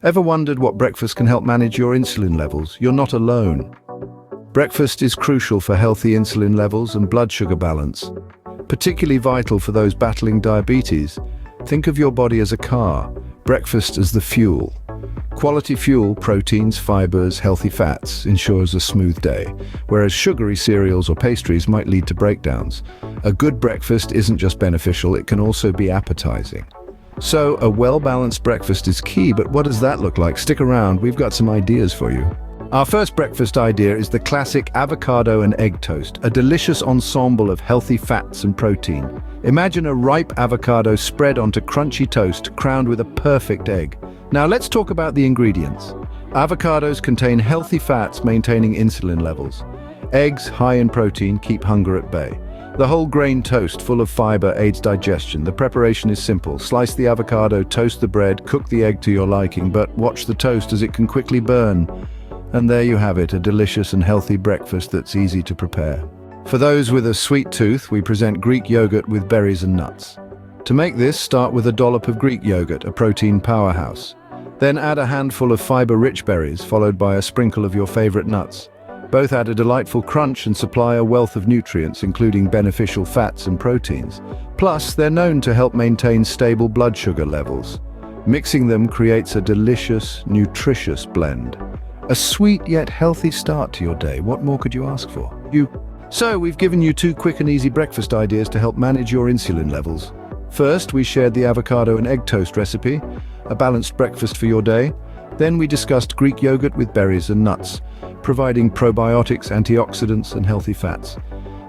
Ever wondered what breakfast can help manage your insulin levels? You're not alone. Breakfast is crucial for healthy insulin levels and blood sugar balance, particularly vital for those battling diabetes. Think of your body as a car, breakfast as the fuel. Quality fuel, proteins, fibers, healthy fats, ensures a smooth day, whereas sugary cereals or pastries might lead to breakdowns. A good breakfast isn't just beneficial, it can also be appetizing. So, a well-balanced breakfast is key, but what does that look like? Stick around, we've got some ideas for you. Our first breakfast idea is the classic avocado and egg toast, a delicious ensemble of healthy fats and protein. Imagine a ripe avocado spread onto crunchy toast, crowned with a perfect egg. Now let's talk about the ingredients. Avocados contain healthy fats maintaining insulin levels. Eggs, high in protein, keep hunger at bay. The whole grain toast, full of fiber, aids digestion. The preparation is simple. Slice the avocado, toast the bread, cook the egg to your liking, but watch the toast as it can quickly burn. And there you have it, a delicious and healthy breakfast that's easy to prepare. For those with a sweet tooth, we present Greek yogurt with berries and nuts. To make this, start with a dollop of Greek yogurt, a protein powerhouse. Then add a handful of fiber-rich berries, followed by a sprinkle of your favorite nuts. Both add a delightful crunch and supply a wealth of nutrients, including beneficial fats and proteins. Plus, they're known to help maintain stable blood sugar levels. Mixing them creates a delicious, nutritious blend. A sweet yet healthy start to your day. What more could you ask for? So, we've given you 2 quick and easy breakfast ideas to help manage your insulin levels. First, we shared the avocado and egg toast recipe, a balanced breakfast for your day. Then we discussed Greek yogurt with berries and nuts, providing probiotics, antioxidants, and healthy fats.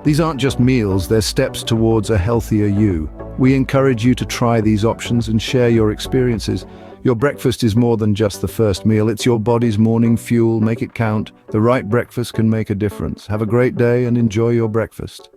These aren't just meals, they're steps towards a healthier you. We encourage you to try these options and share your experiences. Your breakfast is more than just the first meal, it's your body's morning fuel. Make it count. The right breakfast can make a difference. Have a great day and enjoy your breakfast.